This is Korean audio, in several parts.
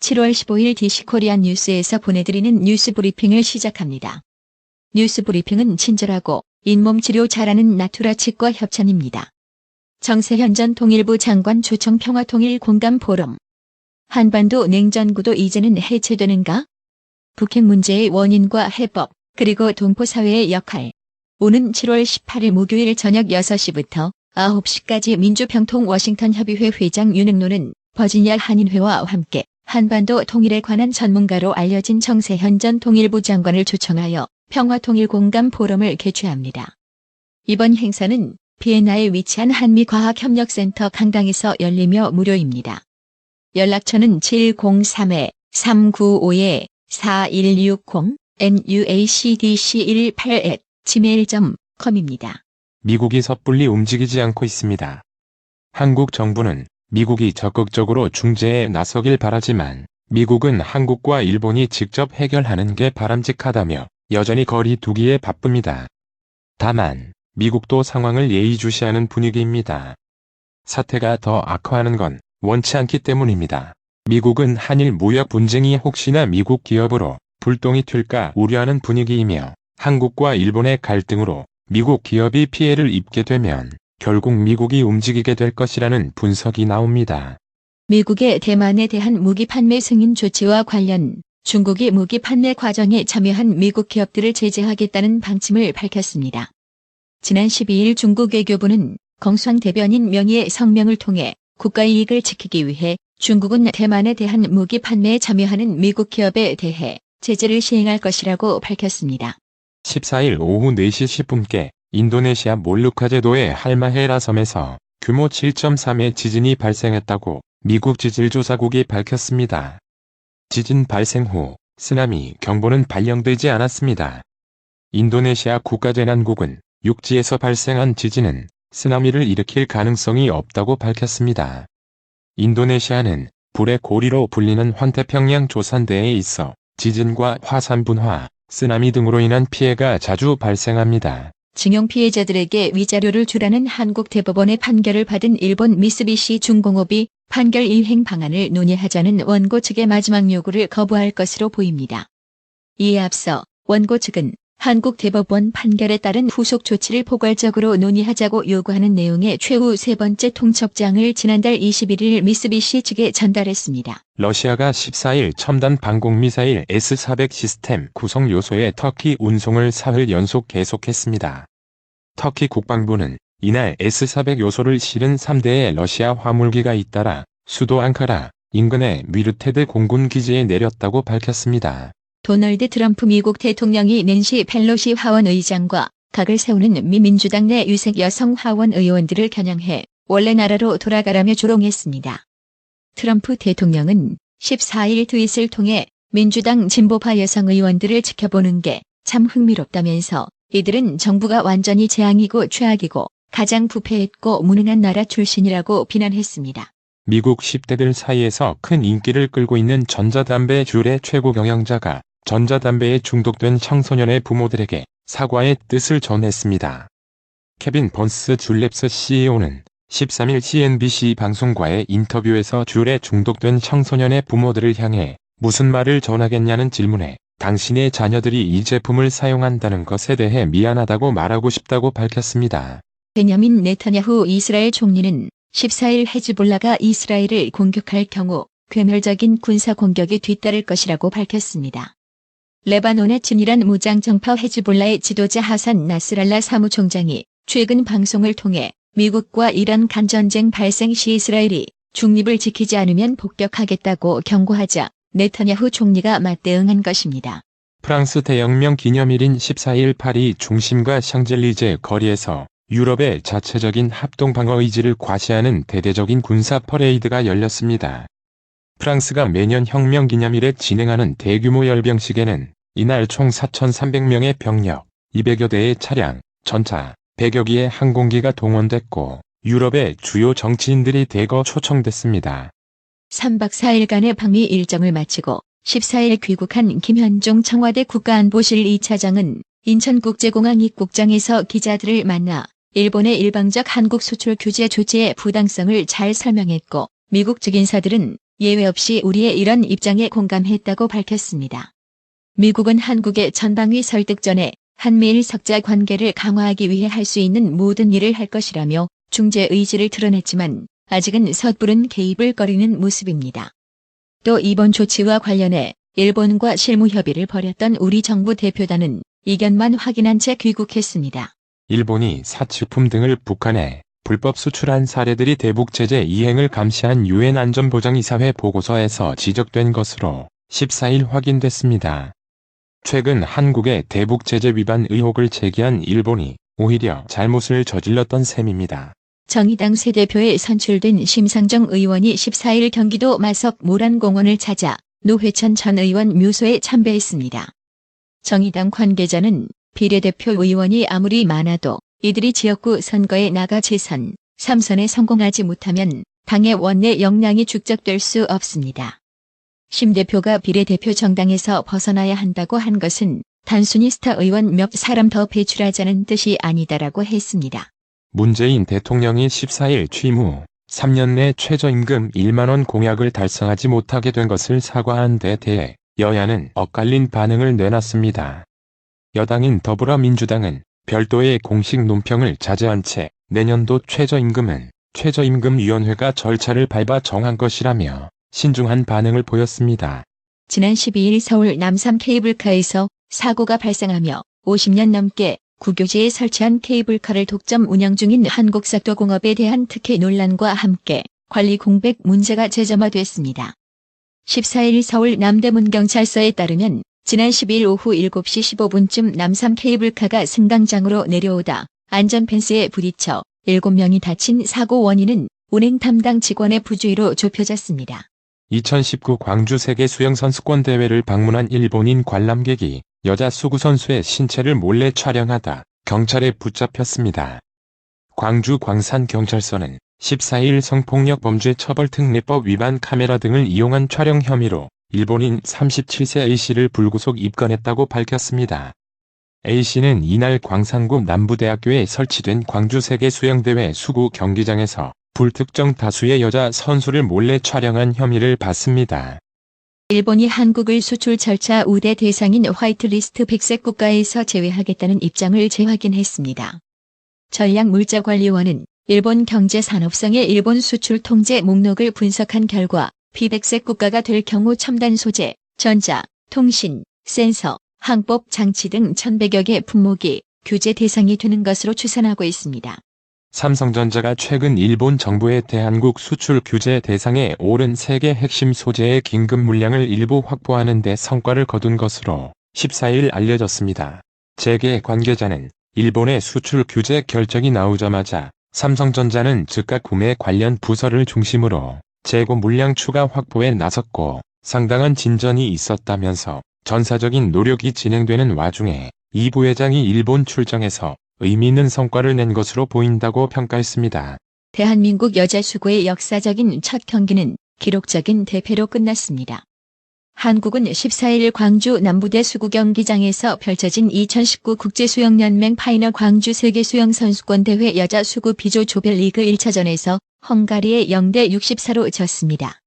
7월 15일 DC코리안 뉴스에서 보내드리는 뉴스 브리핑을 시작합니다. 뉴스 브리핑은 친절하고 잇몸 치료 잘하는 나투라 치과 협찬입니다. 정세현 전 통일부 장관 초청 평화통일 공감 포럼. 한반도 냉전구도 이제는 해체되는가? 북핵 문제의 원인과 해법, 그리고 동포사회의 역할. 오는 7월 18일 목요일 저녁 6시부터 9시까지 민주평통 워싱턴 협의회 회장 윤응노는 버지니아 한인회와 함께 한반도 통일에 관한 전문가로 알려진 정세현 전 통일부 장관을 초청하여 평화통일 공감 포럼을 개최합니다. 이번 행사는 비엔나에 위치한 한미과학협력센터 강당에서 열리며 무료입니다. 연락처는 703-395-4160 nuacdc18@gmail.com입니다. 미국이 섣불리 움직이지 않고 있습니다. 한국 정부는 미국이 적극적으로 중재에 나서길 바라지만 미국은 한국과 일본이 직접 해결하는 게 바람직하다며 여전히 거리 두기에 바쁩니다. 다만 미국도 상황을 예의주시하는 분위기입니다. 사태가 더 악화하는 건 원치 않기 때문입니다. 미국은 한일 무역 분쟁이 혹시나 미국 기업으로 불똥이 튈까 우려하는 분위기이며 한국과 일본의 갈등으로 미국 기업이 피해를 입게 되면 결국 미국이 움직이게 될 것이라는 분석이 나옵니다. 미국의 대만에 대한 무기 판매 승인 조치와 관련 중국이 무기 판매 과정에 참여한 미국 기업들을 제재하겠다는 방침을 밝혔습니다. 지난 12일 중국 외교부는 공수왕 대변인 명의의 성명을 통해 국가이익을 지키기 위해 중국은 대만에 대한 무기 판매에 참여하는 미국 기업에 대해 제재를 시행할 것이라고 밝혔습니다. 14일 오후 4시 10분께 인도네시아 몰루카제도의 할마헤라 섬에서 규모 7.3의 지진이 발생했다고 미국 지질조사국이 밝혔습니다. 지진 발생 후 쓰나미 경보는 발령되지 않았습니다. 인도네시아 국가재난국은 육지에서 발생한 지진은 쓰나미를 일으킬 가능성이 없다고 밝혔습니다. 인도네시아는 불의 고리로 불리는 환태평양 조산대에 있어 지진과 화산 분화, 쓰나미 등으로 인한 피해가 자주 발생합니다. 징용 피해자들에게 위자료를 주라는 한국 대법원의 판결을 받은 일본 미쓰비시 중공업이 판결 이행 방안을 논의하자는 원고 측의 마지막 요구를 거부할 것으로 보입니다. 이에 앞서 원고 측은 한국 대법원 판결에 따른 후속 조치를 포괄적으로 논의하자고 요구하는 내용의 최후 세 번째 통첩장을 지난달 21일 미쓰비시 측에 전달했습니다. 러시아가 14일 첨단 방공미사일 S-400 시스템 구성 요소의 터키 운송을 사흘 연속 계속했습니다. 터키 국방부는 이날 S-400 요소를 실은 3대의 러시아 화물기가 잇따라 수도 앙카라 인근의 미르테드 공군 기지에 내렸다고 밝혔습니다. 도널드 트럼프 미국 대통령이 낸시 펠로시 하원 의장과 각을 세우는 미 민주당 내 유색 여성 하원 의원들을 겨냥해 원래 나라로 돌아가라며 조롱했습니다. 트럼프 대통령은 14일 트윗을 통해 민주당 진보파 여성 의원들을 지켜보는 게 참 흥미롭다면서 이들은 정부가 완전히 재앙이고 최악이고 가장 부패했고 무능한 나라 출신이라고 비난했습니다. 미국 10대들 사이에서 큰 인기를 끌고 있는 전자담배 줄의 최고 경영자가 전자담배에 중독된 청소년의 부모들에게 사과의 뜻을 전했습니다. 케빈 번스 줄랩스 CEO는 13일 CNBC 방송과의 인터뷰에서 줄에 중독된 청소년의 부모들을 향해 무슨 말을 전하겠냐는 질문에 당신의 자녀들이 이 제품을 사용한다는 것에 대해 미안하다고 말하고 싶다고 밝혔습니다. 베냐민 네타냐후 이스라엘 총리는 14일 헤즈볼라가 이스라엘을 공격할 경우 괴멸적인 군사 공격이 뒤따를 것이라고 밝혔습니다. 레바논의 진일한 무장정파 헤즈볼라의 지도자 하산 나스랄라 사무총장이 최근 방송을 통해 미국과 이란 간전쟁 발생 시 이스라엘이 중립을 지키지 않으면 폭격하겠다고 경고하자 네타냐후 총리가 맞대응한 것입니다. 프랑스 대혁명 기념일인 14일 파리 중심과 샹젤리제 거리에서 유럽의 자체적인 합동 방어 의지를 과시하는 대대적인 군사 퍼레이드가 열렸습니다. 프랑스가 매년 혁명 기념일에 진행하는 대규모 열병식에는 이날 총 4,300명의 병력, 200여 대의 차량, 전차, 100여 기의 항공기가 동원됐고 유럽의 주요 정치인들이 대거 초청됐습니다. 3박 4일간의 방미 일정을 마치고 14일 귀국한 김현종 청와대 국가안보실 2차장은 인천국제공항 입국장에서 기자들을 만나 일본의 일방적 한국 수출 규제 조치의 부당성을 잘 설명했고 미국 측 인사들은 예외 없이 우리의 이런 입장에 공감했다고 밝혔습니다. 미국은 한국의 전방위 설득 전에 한미일 석자 관계를 강화하기 위해 할 수 있는 모든 일을 할 것이라며 중재 의지를 드러냈지만 아직은 섣부른 개입을 꺼리는 모습입니다. 또 이번 조치와 관련해 일본과 실무 협의를 벌였던 우리 정부 대표단은 이견만 확인한 채 귀국했습니다. 일본이 사치품 등을 북한에 불법 수출한 사례들이 대북 제재 이행을 감시한 유엔 안전보장이사회 보고서에서 지적된 것으로 14일 확인됐습니다. 최근 한국의 대북 제재 위반 의혹을 제기한 일본이 오히려 잘못을 저질렀던 셈입니다. 정의당 새 대표에 선출된 심상정 의원이 14일 경기도 마석 모란공원을 찾아 노회찬 전 의원 묘소에 참배했습니다. 정의당 관계자는 비례대표 의원이 아무리 많아도 이들이 지역구 선거에 나가 재선, 3선에 성공하지 못하면 당의 원내 역량이 축적될 수 없습니다. 심 대표가 비례대표 정당에서 벗어나야 한다고 한 것은 단순히 스타 의원 몇 사람 더 배출하자는 뜻이 아니다라고 했습니다. 문재인 대통령이 14일 취임 후 3년 내 최저임금 1만 원 공약을 달성하지 못하게 된 것을 사과한 데 대해 여야는 엇갈린 반응을 내놨습니다. 여당인 더불어민주당은 별도의 공식 논평을 자제한 채 내년도 최저임금은 최저임금위원회가 절차를 밟아 정한 것이라며 신중한 반응을 보였습니다. 지난 12일 서울 남산 케이블카에서 사고가 발생하며 50년 넘게 국유지에 설치한 케이블카를 독점 운영 중인 한국석도공업에 대한 특혜 논란과 함께 관리 공백 문제가 재점화됐습니다. 14일 서울 남대문경찰서에 따르면 지난 12일 오후 7시 15분쯤 남산 케이블카가 승강장으로 내려오다 안전펜스에 부딪혀 7명이 다친 사고 원인은 운행 담당 직원의 부주의로 좁혀졌습니다. 2019 광주 세계수영선수권 대회를 방문한 일본인 관람객이 여자 수구 선수의 신체를 몰래 촬영하다 경찰에 붙잡혔습니다. 광주 광산경찰서는 14일 성폭력 범죄 처벌특례법 위반 카메라 등을 이용한 촬영 혐의로 일본인 37세 A씨를 불구속 입건했다고 밝혔습니다. A씨는 이날 광산구 남부대학교에 설치된 광주 세계수영대회 수구 경기장에서 불특정 다수의 여자 선수를 몰래 촬영한 혐의를 받습니다. 일본이 한국을 수출 절차 우대 대상인 화이트리스트 100색 국가에서 제외하겠다는 입장을 재확인했습니다. 전략물자관리원은 일본 경제산업성의 일본 수출 통제 목록을 분석한 결과 비백색 국가가 될 경우 첨단 소재, 전자, 통신, 센서, 항법 장치 등 1,100여 개 품목이 규제 대상이 되는 것으로 추산하고 있습니다. 삼성전자가 최근 일본 정부의 대한국 수출 규제 대상에 오른 세계 핵심 소재의 긴급 물량을 일부 확보하는 데 성과를 거둔 것으로 14일 알려졌습니다. 재계 관계자는 일본의 수출 규제 결정이 나오자마자 삼성전자는 즉각 구매 관련 부서를 중심으로 재고 물량 추가 확보에 나섰고 상당한 진전이 있었다면서 전사적인 노력이 진행되는 와중에 이 부회장이 일본 출정해서 의미 있는 성과를 낸 것으로 보인다고 평가했습니다. 대한민국 여자 수구의 역사적인 첫 경기는 기록적인 대패로 끝났습니다. 한국은 14일 광주 남부대 수구 경기장에서 펼쳐진 2019 국제수영연맹 파이널 광주 세계수영선수권대회 여자 수구 비조 조별리그 1차전에서 헝가리에 0대 64로 졌습니다.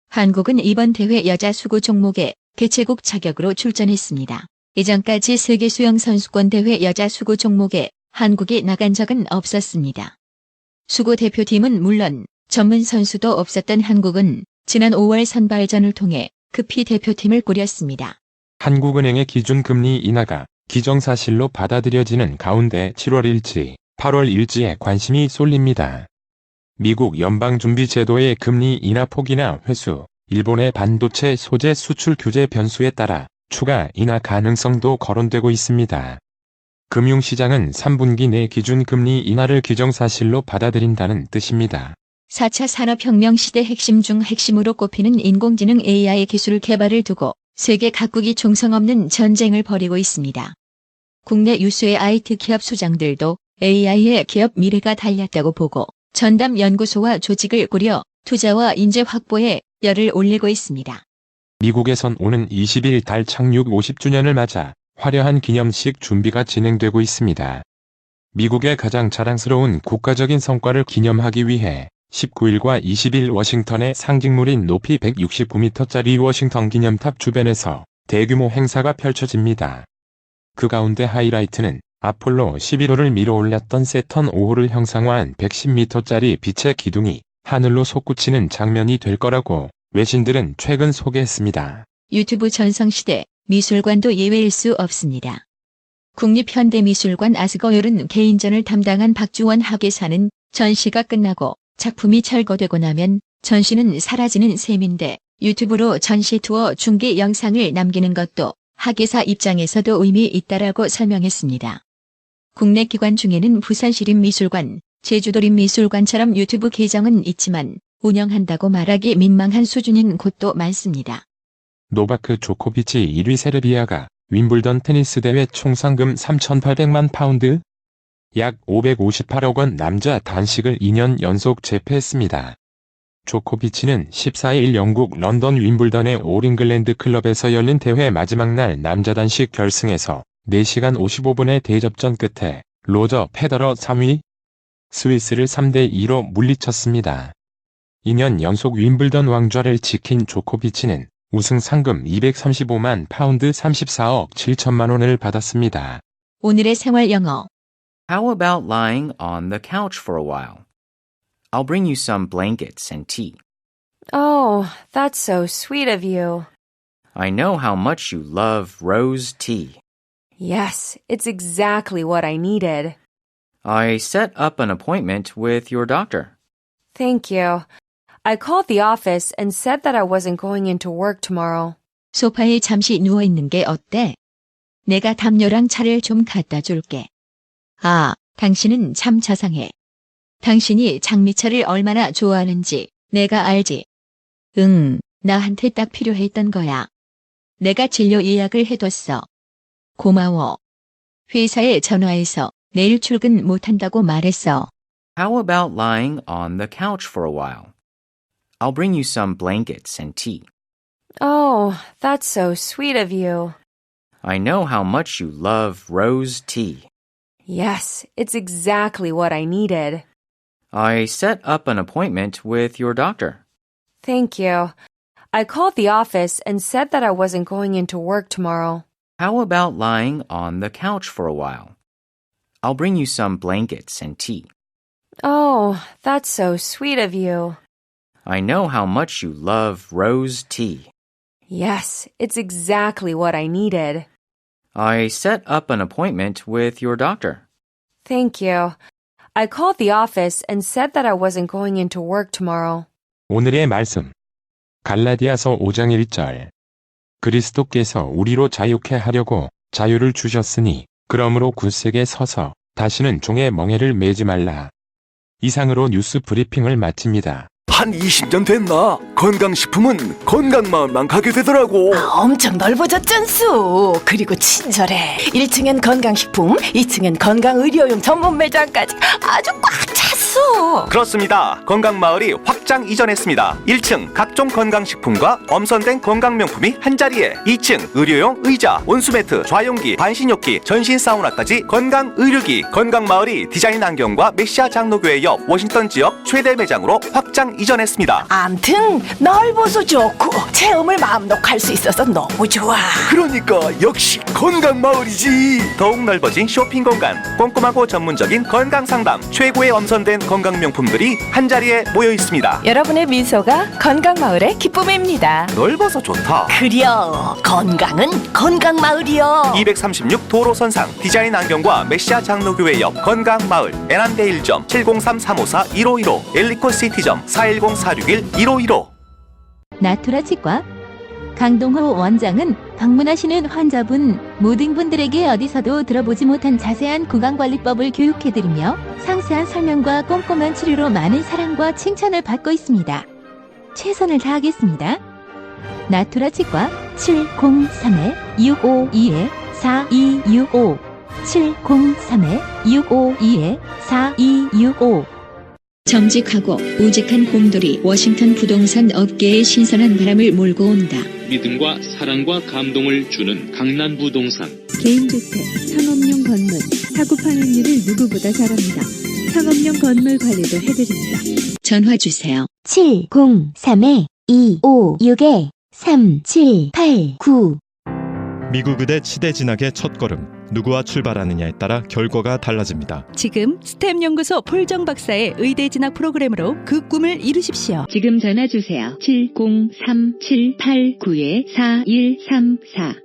한국은 이번 대회 여자 수구 종목에 개최국 자격으로 출전했습니다. 이전까지 세계수영선수권대회 여자 수구 종목에 한국이 나간 적은 없었습니다. 수구 대표팀은 물론 전문 선수도 없었던 한국은 지난 5월 선발전을 통해 급히 대표팀을 꾸렸습니다. 한국은행의 기준금리 인하가 기정사실로 받아들여지는 가운데 7월 일지, 8월 일지에 관심이 쏠립니다. 미국 연방준비제도의 금리 인하 폭이나 회수, 일본의 반도체 소재 수출 규제 변수에 따라 추가 인하 가능성도 거론되고 있습니다. 금융시장은 3분기 내 기준금리 인하를 기정사실로 받아들인다는 뜻입니다. 4차 산업혁명 시대 핵심 중 핵심으로 꼽히는 인공지능 AI 기술 개발을 두고 세계 각국이 종성 없는 전쟁을 벌이고 있습니다. 국내 유수의 IT 기업 수장들도 AI의 기업 미래가 달렸다고 보고 전담 연구소와 조직을 꾸려 투자와 인재 확보에 열을 올리고 있습니다. 미국에선 오는 20일 달 착륙 50주년을 맞아 화려한 기념식 준비가 진행되고 있습니다. 미국의 가장 자랑스러운 국가적인 성과를 기념하기 위해 19일과 20일 워싱턴의 상징물인 높이 169m짜리 워싱턴 기념탑 주변에서 대규모 행사가 펼쳐집니다. 그 가운데 하이라이트는 아폴로 11호를 밀어올렸던 세턴 5호를 형상화한 110m짜리 빛의 기둥이 하늘로 솟구치는 장면이 될 거라고 외신들은 최근 소개했습니다. 유튜브 전성시대 미술관도 예외일 수 없습니다. 국립현대미술관 아스거열은 개인전을 담당한 박주원 학예사는 전시가 끝나고 작품이 철거되고 나면 전시는 사라지는 셈인데 유튜브로 전시 투어 중계 영상을 남기는 것도 학예사 입장에서도 의미 있다라고 설명했습니다. 국내 기관 중에는 부산시립미술관, 제주도립미술관처럼 유튜브 계정은 있지만 운영한다고 말하기 민망한 수준인 곳도 많습니다. 노바크 조코비치 1위 세르비아가 윈블던 테니스 대회 총 상금 3,800만 파운드? 약 558억 원 남자 단식을 2년 연속 제패했습니다. 조코비치는 14일 영국 런던 윈블던의 올잉글랜드 클럽에서 열린 대회 마지막 날 남자 단식 결승에서 4시간 55분의 대접전 끝에 로저 페더러 3위 스위스를 3대2로 물리쳤습니다. 2년 연속 윈블던 왕좌를 지킨 조코비치는 우승 상금 235만 파운드 34억 7천만 원을 받았습니다. 오늘의 생활 영어. How about lying on the couch for a while? I'll bring you some blankets and tea. Oh, that's so sweet of you. I know how much you love rose tea. Yes, it's exactly what I needed. I set up an appointment with your doctor. Thank you. I called the office and said that I wasn't going into work tomorrow. 소파에 잠시 누워있는 게 어때? 내가 담요랑 차를 좀 갖다 줄게. 아, 당신은 참 자상해. 당신이 장미차를 얼마나 좋아하는지 내가 알지. 응, 나한테 딱 필요했던 거야. 내가 진료 예약을 해뒀어. 고마워. 회사에 전화해서 내일 출근 못한다고 말했어. How about lying on the couch for a while? I'll bring you some blankets and tea. Oh, that's so sweet of you. I know how much you love rose tea. Yes, it's exactly what I needed. I set up an appointment with your doctor. Thank you. I called the office and said that I wasn't going into work tomorrow. How about lying on the couch for a while? I'll bring you some blankets and tea. Oh, that's so sweet of you. I know how much you love rose tea. Yes, it's exactly what I needed. I set up an appointment with your doctor. Thank you. I called the office and said that I wasn't going into work tomorrow. 오늘의 말씀. 갈라디아서 5장 1절. 그리스도께서 우리로 자유케 하려고 자유를 주셨으니 그러므로 굳세게 서서 다시는 종의 멍에를 매지 말라. 이상으로 뉴스 브리핑을 마칩니다. 한 20년 됐나? 건강식품은 건강마을만 가게 되더라고. 엄청 넓어졌잖수. 그리고 친절해. 1층엔 건강식품, 2층엔 건강의료용 전문 매장까지 아주 꽉 찼어. 그렇습니다. 건강마을이 확장 이전했습니다. 1층 각종 건강식품과 엄선된 건강명품이 한자리에, 2층 의료용 의자, 온수매트, 좌용기, 반신욕기, 전신 사우나까지 건강의료기. 건강마을이 디자인 안경과 메시아 장로교회 옆 워싱턴 지역 최대 매장으로 확장 이전했습니다. 암튼 넓어서 좋고 체험을 마음 놓고 할 수 있어서 너무 좋아. 그러니까 역시 건강마을이지. 더욱 넓어진 쇼핑 공간, 꼼꼼하고 전문적인 건강상담, 최고의 엄선된 건강명품들이 한자리에 모여 있습니다. 여러분의 미소가 건강마을의 기쁨입니다. 넓어서 좋다. 그려 건강은 건강마을이여. 236 도로선상 디자인 안경과 메시아 장로교회 옆 건강마을 애난데 1점 703-354-1515 엘리코시티점 410-461-1515. 나투라 치과 강동호 원장은 방문하시는 환자분 모든 분들에게 어디서도 들어보지 못한 자세한 구강관리법을 교육해드리며 상세한 설명과 꼼꼼한 치료로 많은 사랑과 칭찬을 받고 있습니다. 최선을 다하겠습니다. 나투라 치과 703-652-4265 703-652-4265 정직하고 우직한 곰돌이 워싱턴 부동산 업계에 신선한 바람을 몰고 온다. 믿음과 사랑과 감동을 주는 강남 부동산. 개인주택, 상업용 건물, 사고 판매율을 누구보다 잘합니다. 상업용 건물 관리도 해드립니다. 전화 주세요. 703-256-3789 미국 의대 치대 진학의 첫걸음, 누구와 출발하느냐에 따라 결과가 달라집니다. 지금 스템 연구소 폴정 박사의 의대 진학 프로그램으로 그 꿈을 이루십시오. 지금 전화 주세요. 703-789-4134